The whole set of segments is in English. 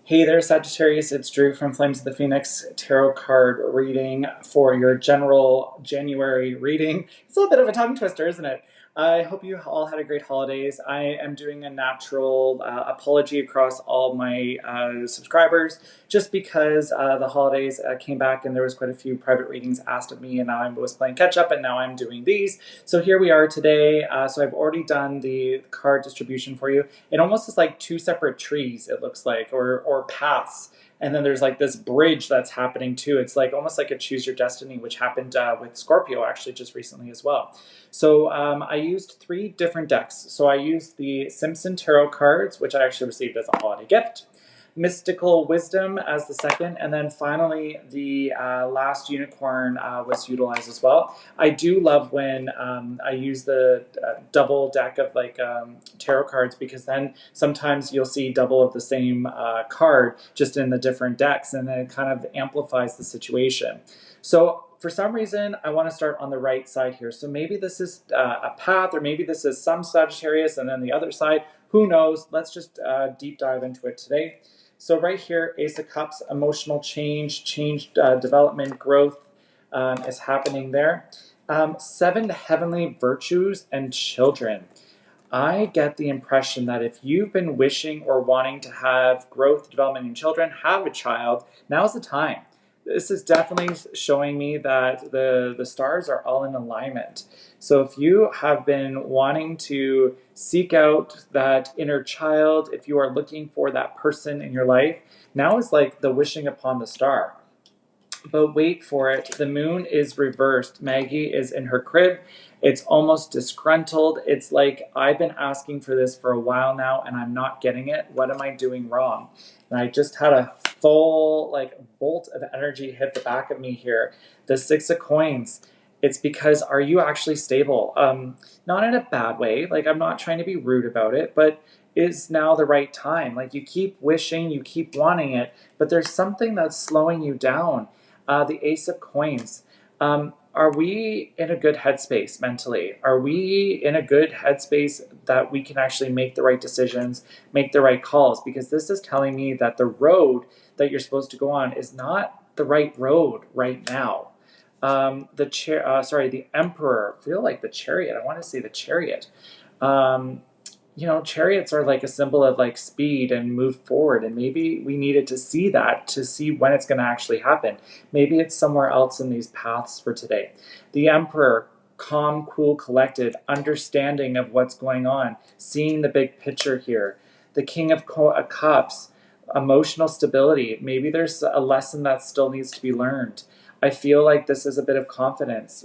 Hey there, Sagittarius. It's Drew from Flames of the Phoenix Tarot card reading for your general January reading. It's a little bit of a tongue twister, isn't it? I hope you all had a great holidays. I am doing a natural apology across all my subscribers just because the holidays came back and there was quite a few private readings asked of me, and now I was playing catch up and now I'm doing these. So here we are today. So I've already done the card distribution for you. It almost is like two separate trees, it looks like, or paths. And then there's like this bridge that's happening too. It's like almost like a choose your destiny, which happened with Scorpio actually just recently as well. So I used three different decks. So I used the Simpson tarot cards, which I actually received as a holiday gift. Mystical Wisdom as the second, and then finally the last unicorn was utilized as well. I do love when I use the double deck of like tarot cards, because then sometimes you'll see double of the same card just in the different decks, and then it kind of amplifies the situation. So for some reason, I want to start on the right side here. So maybe this is a path, or maybe this is some Sagittarius, and then the other side, who knows? Let's just deep dive into it today. So right here, Ace of Cups, emotional change, development, growth is happening there. Seven heavenly virtues and children. I get the impression that if you've been wishing or wanting to have growth, development in children, have a child, now's the time. This is definitely showing me that the stars are all in alignment. So if you have been wanting to seek out that inner child, if you are looking for that person in your life, now is like the wishing upon the star. But wait for it, the moon is reversed. Maggie is in her crib. It's almost disgruntled. It's like, I've been asking for this for a while now and I'm not getting it. What am I doing wrong? And I just had a full like bolt of energy hit the back of me here. The Six of Coins. It's because, are you actually stable? Not in a bad way. Like, I'm not trying to be rude about it, but is now the right time? Like, you keep wishing, you keep wanting it, but there's something that's slowing you down. The Ace of Coins. Are we in a good headspace mentally? Are we in a good headspace that we can actually make the right decisions, make the right calls? Because this is telling me that the road that you're supposed to go on is not the right road right now. The Emperor. I feel like the Chariot. I want to say the Chariot. Chariots are like a symbol of like speed and move forward, and maybe we needed to see that to see when it's going to actually happen. Maybe it's somewhere else in these paths for today. The Emperor, calm, cool, collected, understanding of what's going on, seeing the big picture here. The King of Cups, emotional stability. Maybe there's a lesson that still needs to be learned. I feel like this is a bit of confidence.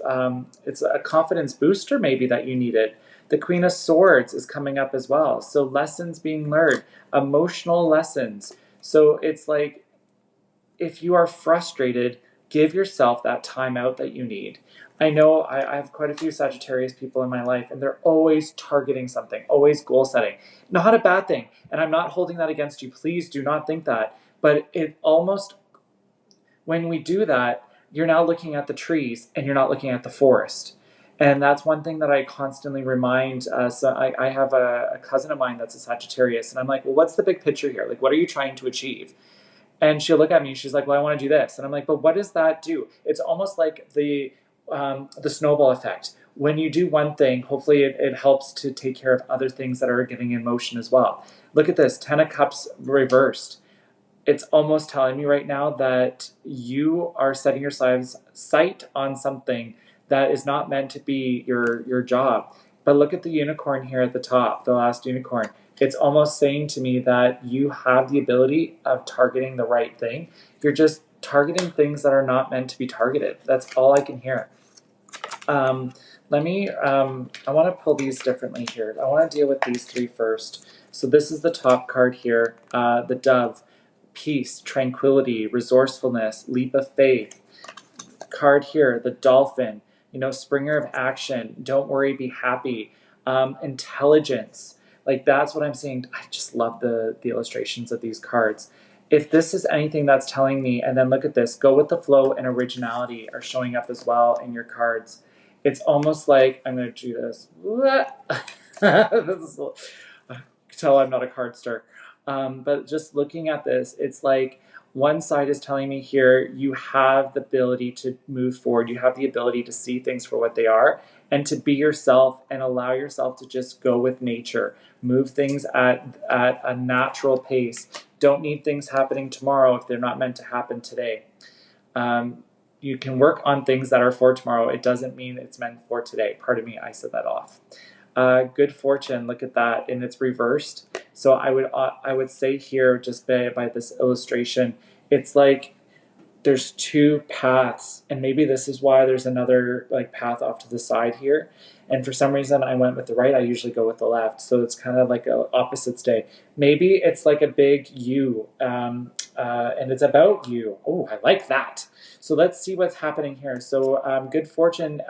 It's a confidence booster maybe that you needed. The Queen of Swords is coming up as well. So lessons being learned, emotional lessons. So it's like, if you are frustrated, give yourself that time out that you need. I know I have quite a few Sagittarius people in my life, and they're always targeting something, always goal setting. Not a bad thing. And I'm not holding that against you. Please do not think that. But it almost, when we do that, you're now looking at the trees and you're not looking at the forest. And that's one thing that I constantly remind. So I have a cousin of mine that's a Sagittarius, and I'm like, well, what's the big picture here? Like, what are you trying to achieve? And she'll look at me, and she's like, well, I want to do this. And I'm like, but what does that do? It's almost like the snowball effect. When you do one thing, hopefully it helps to take care of other things that are getting in motion as well. Look at this, 10 of Cups reversed. It's almost telling me right now that you are setting your sight on something that is not meant to be your job. But look at the unicorn here at the top, the last unicorn. It's almost saying to me that you have the ability of targeting the right thing. You're just targeting things that are not meant to be targeted. That's all I can hear. I want to pull these differently here. I want to deal with these three first. So this is the top card here, the Dove. Peace, tranquility, resourcefulness, leap of faith. Card here, the Dolphin, springer of action, don't worry, be happy. Intelligence, like that's what I'm seeing. I just love the illustrations of these cards. If this is anything that's telling me, and then look at this, go with the flow and originality are showing up as well in your cards. It's almost like, I'm going to do this. Tell I'm not a card star. But just looking at this, it's like one side is telling me here, you have the ability to move forward. You have the ability to see things for what they are and to be yourself and allow yourself to just go with nature. Move things at a natural pace. Don't need things happening tomorrow if they're not meant to happen today. You can work on things that are for tomorrow. It doesn't mean it's meant for today. Pardon me, I said that off. Good fortune, look at that, and it's reversed. So I would say here, just by this illustration, it's like there's two paths, and maybe this is why there's another like path off to the side here. And for some reason, I went with the right. I usually go with the left, so it's kind of like a opposites day. Maybe it's like a big U, and it's about you. Oh, I like that. So let's see what's happening here. So good fortune.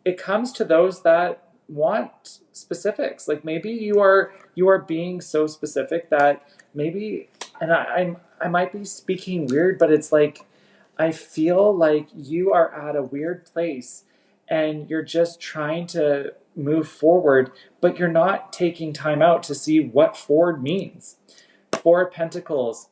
It comes to those that want specifics. Like maybe you are being so specific that maybe, and I might be speaking weird, but it's like I feel like you are at a weird place and you're just trying to move forward, but you're not taking time out to see what forward means. Four of Pentacles,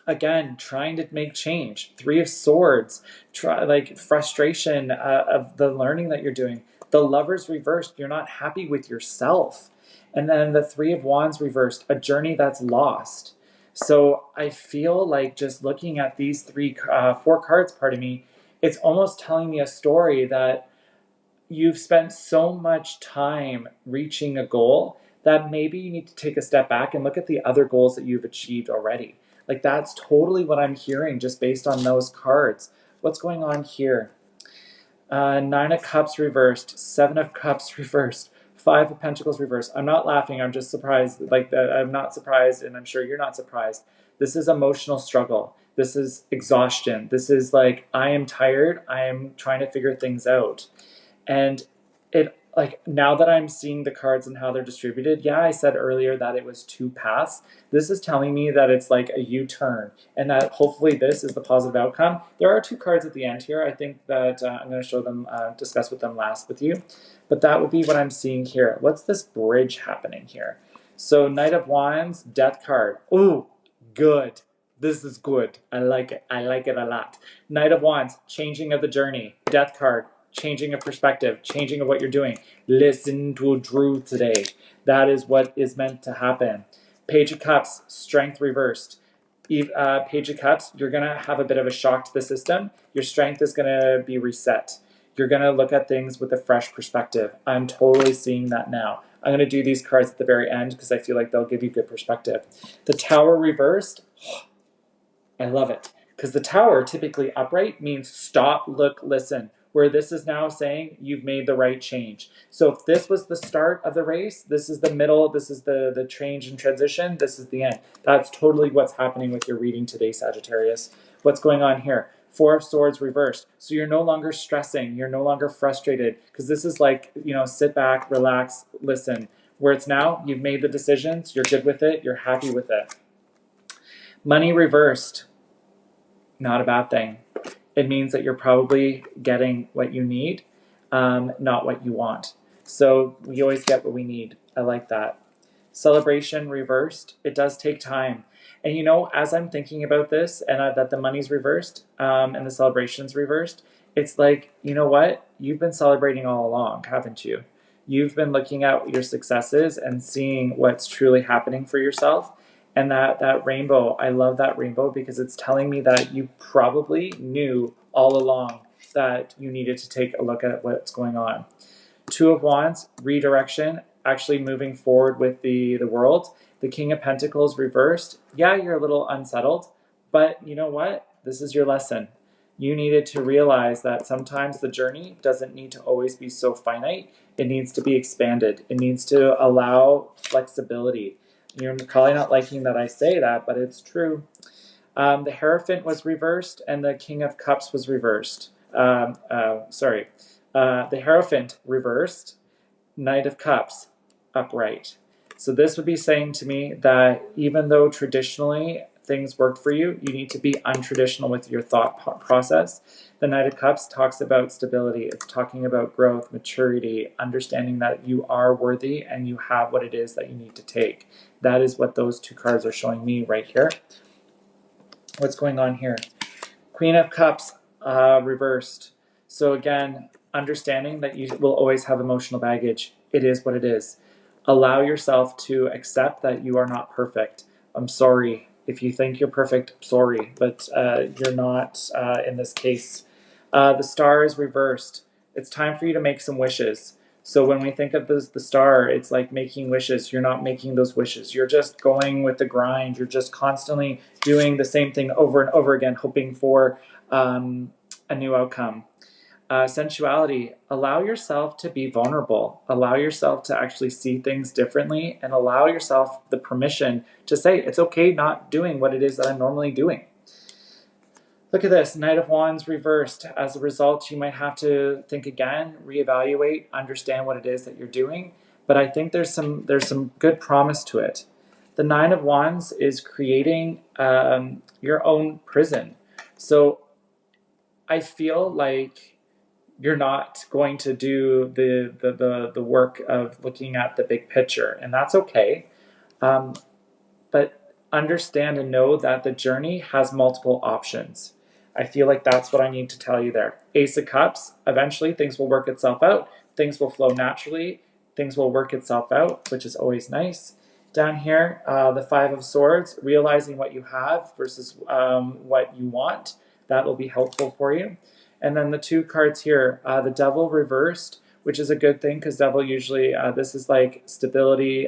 again, trying to make change. Three of Swords, like frustration of the learning that you're doing. The Lovers reversed, you're not happy with yourself. And then the Three of Wands reversed, a journey that's lost. So I feel like just looking at these four cards, pardon me, it's almost telling me a story that you've spent so much time reaching a goal that maybe you need to take a step back and look at the other goals that you've achieved already. Like that's totally what I'm hearing just based on those cards. What's going on here? Nine of Cups reversed, Seven of Cups reversed, Five of Pentacles reversed. I'm not laughing, I'm just surprised. Like I'm not surprised, and I'm sure you're not surprised. This is emotional struggle. This is exhaustion. This is like, I am tired. I am trying to figure things out. And it, like, now that I'm seeing the cards and how they're distributed, yeah, I said earlier that it was two paths. This is telling me that it's like a U-turn and that hopefully this is the positive outcome. There are two cards at the end here. I think that I'm going to show them, discuss with them last with you. But that would be what I'm seeing here. What's this bridge happening here? So Knight of Wands, Death card. Ooh, good. This is good. I like it. I like it a lot. Knight of Wands, changing of the journey. Death card. Changing of perspective, changing of what you're doing. Listen to Drew today. That is what is meant to happen. Page of Cups, strength reversed. Page of Cups, you're going to have a bit of a shock to the system. Your strength is going to be reset. You're going to look at things with a fresh perspective. I'm totally seeing that now. I'm going to do these cards at the very end because I feel like they'll give you good perspective. The Tower reversed, I love it. Because the Tower, typically upright, means stop, look, listen. Where this is now saying you've made the right change. So if this was the start of the race, this is the middle, this is the change and transition, this is the end. That's totally what's happening with your reading today, Sagittarius. What's going on here? Four of Swords reversed. So you're no longer stressing, you're no longer frustrated, because this is like, you know, sit back, relax, listen. Where it's now, you've made the decisions, you're good with it, you're happy with it. Money reversed. Not a bad thing. It means that you're probably getting what you need, not what you want. So we always get what we need. I like that. Celebration reversed. It does take time. And you know, as I'm thinking about this and that the money's reversed and the celebration's reversed, it's like, you know what? You've been celebrating all along, haven't you? You've been looking at your successes and seeing what's truly happening for yourself. And that rainbow, I love that rainbow because it's telling me that you probably knew all along that you needed to take a look at what's going on. Two of Wands, redirection, actually moving forward with the world. The King of Pentacles reversed. Yeah, you're a little unsettled, but you know what? This is your lesson. You needed to realize that sometimes the journey doesn't need to always be so finite. It needs to be expanded. It needs to allow flexibility. You're probably not liking that I say that, but it's true. The Hierophant was reversed and the King of Cups was reversed. The Hierophant reversed, Knight of Cups upright. So this would be saying to me that even though traditionally things worked for you, you need to be untraditional with your thought process. The Knight of Cups talks about stability. It's talking about growth, maturity, understanding that you are worthy and you have what it is that you need to take. That is what those two cards are showing me right here. What's going on here? Queen of Cups reversed. So again, understanding that you will always have emotional baggage. It is what it is. Allow yourself to accept that you are not perfect. I'm sorry. If you think you're perfect, sorry, but you're not in this case. The star is reversed. It's time for you to make some wishes. So when we think of the star, it's like making wishes. You're not making those wishes. You're just going with the grind. You're just constantly doing the same thing over and over again, hoping for a new outcome. Sensuality, allow yourself to be vulnerable. Allow yourself to actually see things differently and allow yourself the permission to say, it's okay not doing what it is that I'm normally doing. Look at this, Knight of Wands reversed. As a result, you might have to think again, reevaluate, understand what it is that you're doing. But I think there's some good promise to it. The Nine of Wands is creating your own prison. So I feel like you're not going to do the work of looking at the big picture, and that's okay. But understand and know that the journey has multiple options. I feel like that's what I need to tell you there. Ace of Cups, eventually things will work itself out. Things will flow naturally. Things will work itself out, which is always nice. Down here, the Five of Swords, realizing what you have versus what you want. That will be helpful for you. And then the two cards here, the Devil reversed, which is a good thing because Devil usually, this is like stability.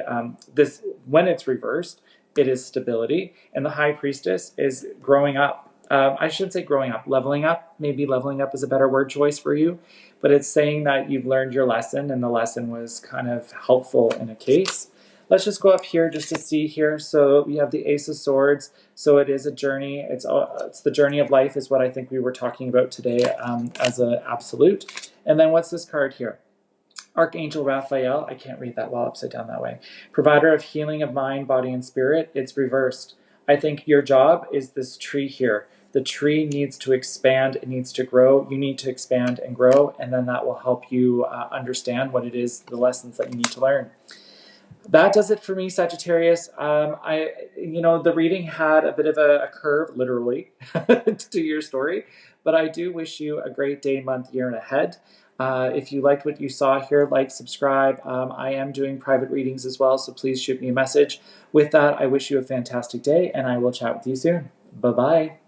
This when it's reversed, it is stability. And the High Priestess is growing up. I shouldn't say growing up, leveling up. Maybe leveling up is a better word choice for you. But it's saying that you've learned your lesson and the lesson was kind of helpful in a case. Let's just go up here just to see here. So we have the Ace of Swords. So it is a journey. It's the journey of life is what I think we were talking about today as an absolute. And then what's this card here? Archangel Raphael. I can't read that well upside down that way. Provider of healing of mind, body, and spirit. It's reversed. I think your job is this tree here. The tree needs to expand. It needs to grow. You need to expand and grow. And then that will help you understand what it is, the lessons that you need to learn. That does it for me, Sagittarius. The reading had a bit of a curve, literally, to your story, but I do wish you a great day, month, year, and ahead. If you liked what you saw here, like, subscribe. I am doing private readings as well, so please shoot me a message. With that, I wish you a fantastic day, and I will chat with you soon. Bye-bye.